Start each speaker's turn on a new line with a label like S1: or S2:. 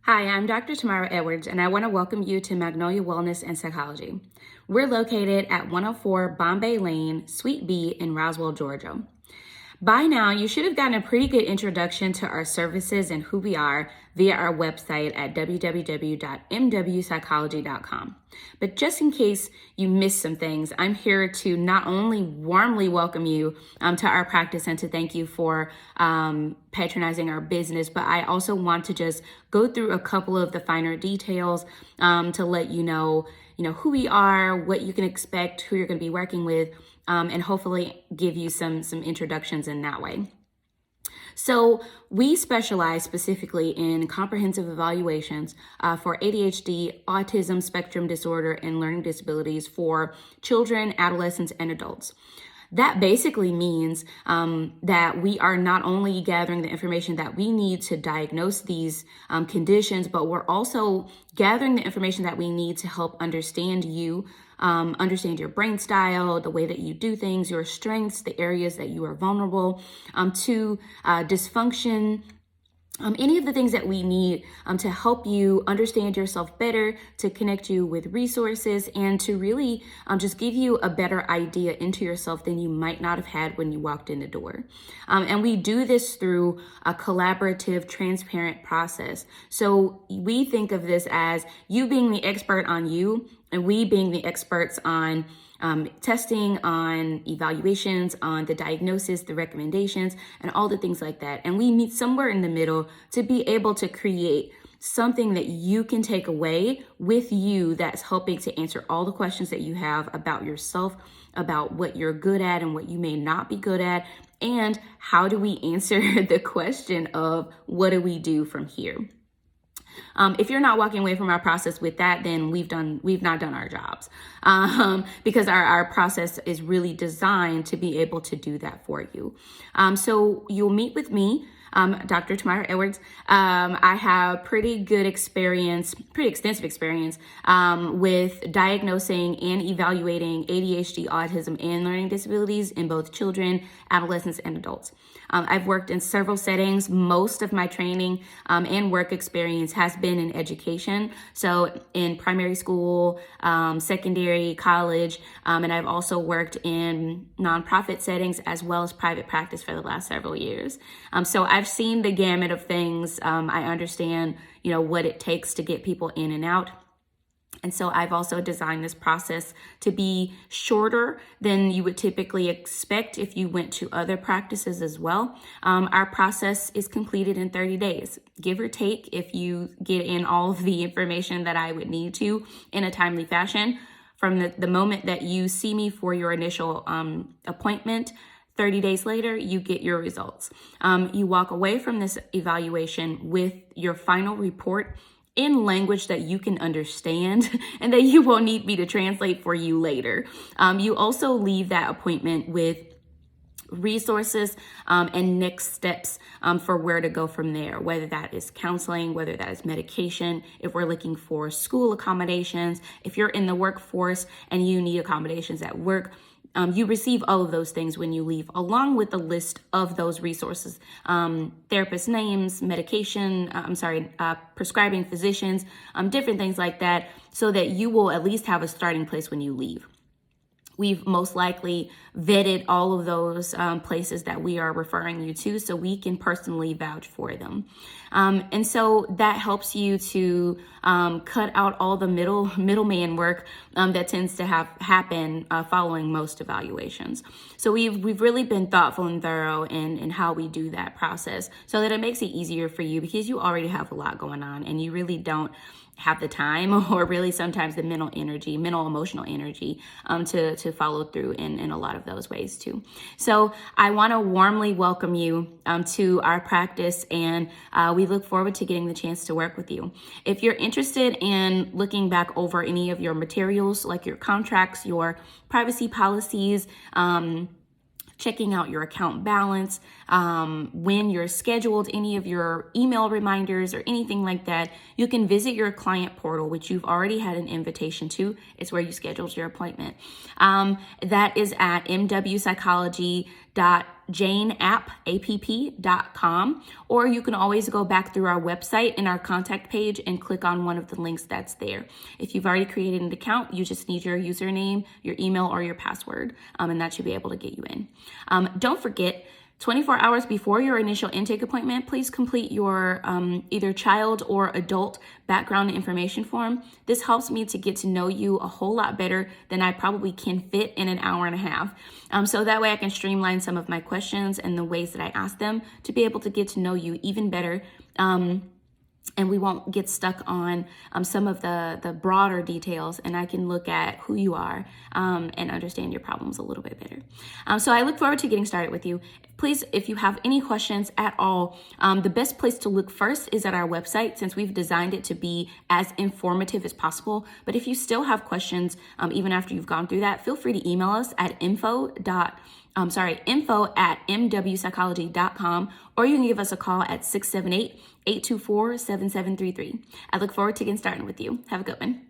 S1: Hi, I'm Dr. Tamara Edwards, and I want to welcome you to Magnolia Wellness and Psychology. We're located at 104 Bombay Lane, Suite B in Roswell, Georgia. By now, you should have gotten a pretty good introduction to our services and who we are via our website at www.mwpsychology.com. But just in case you missed some things, I'm here to not only warmly welcome you to our practice and to thank you for patronizing our business, but I also want to just go through a couple of the finer details to let you know who we are, what you can expect, who you're going to be working with, and hopefully give you some introductions in that way. So we specialize specifically in comprehensive evaluations for ADHD, autism spectrum disorder, and learning disabilities for children, adolescents, and adults. That basically means that we are not only gathering the information that we need to diagnose these conditions, but we're also gathering the information that we need to help understand you, understand your brain style, the way that you do things, your strengths, the areas that you are vulnerable to dysfunction, any of the things that we need to help you understand yourself better, to connect you with resources, and to really just give you a better idea into yourself than you might not have had when you walked in the door. And we do this through a collaborative, transparent process. So we think of this as you being the expert on you and we being the experts on testing, on evaluations, on the diagnosis, the recommendations, and all the things like that. And we meet somewhere in the middle to be able to create something that you can take away with you that's helping to answer all the questions that you have about yourself, about what you're good at and what you may not be good at, and how do we answer the question of what do we do from here? If you're not walking away from our process with that, then we've not done our jobs, because our process is really designed to be able to do that for you. So you'll meet with me, Dr. Tamara Edwards. I have pretty extensive experience with diagnosing and evaluating ADHD, autism, and learning disabilities in both children, adolescents, and adults. I've worked in several settings. Most of my training and work experience has been in education. So in primary school, secondary, college, and I've also worked in nonprofit settings as well as private practice for the last several years. So I've seen the gamut of things. I understand, what it takes to get people in and out. And so I've also designed this process to be shorter than you would typically expect if you went to other practices as well. Our process is completed in 30 days, give or take, if you get in all of the information that I would need to in a timely fashion. From the moment that you see me for your initial appointment, 30 days later, you get your results. You walk away from this evaluation with your final report in language that you can understand and that you won't need me to translate for you later. You also leave that appointment with resources and next steps for where to go from there, whether that is counseling, whether that is medication, if we're looking for school accommodations, if you're in the workforce and you need accommodations at work. You receive all of those things when you leave, along with a list of those resources, therapist names, medication, prescribing physicians, different things like that, so that you will at least have a starting place when you leave. We've most likely vetted all of those places that we are referring you to, so we can personally vouch for them. And so that helps you to cut out all the middleman work that tends to happen following most evaluations. So we've really been thoughtful and thorough in how we do that process, so that it makes it easier for you, because you already have a lot going on and you really don't have the time or really sometimes the mental emotional energy to follow through in a lot of those ways too. So I want to warmly welcome you to our practice, and we look forward to getting the chance to work with you. If you're interested in looking back over any of your materials, like your contracts, your privacy policies, checking out your account balance, when you're scheduled, any of your email reminders or anything like that, you can visit your client portal, which you've already had an invitation to. It's where you scheduled your appointment. That is at mwpsychology.com. janeapp.com, or you can always go back through our website in our contact page and click on one of the links that's there. If you've already created an account, you just need your username, your email, or your password, and that should be able to get you in. Don't forget, 24 hours before your initial intake appointment, please complete your either child or adult background information form. This helps me to get to know you a whole lot better than I probably can fit in an hour and a half. So that way I can streamline some of my questions and the ways that I ask them to be able to get to know you even better. And we won't get stuck on some of the broader details, and I can look at who you are and understand your problems a little bit better. So I look forward to getting started with you. Please, if you have any questions at all, the best place to look first is at our website, since we've designed it to be as informative as possible. But if you still have questions, even after you've gone through that, feel free to email us at info@mwpsychology.com, or you can give us a call at 678-824-7733. I look forward to getting started with you. Have a good one.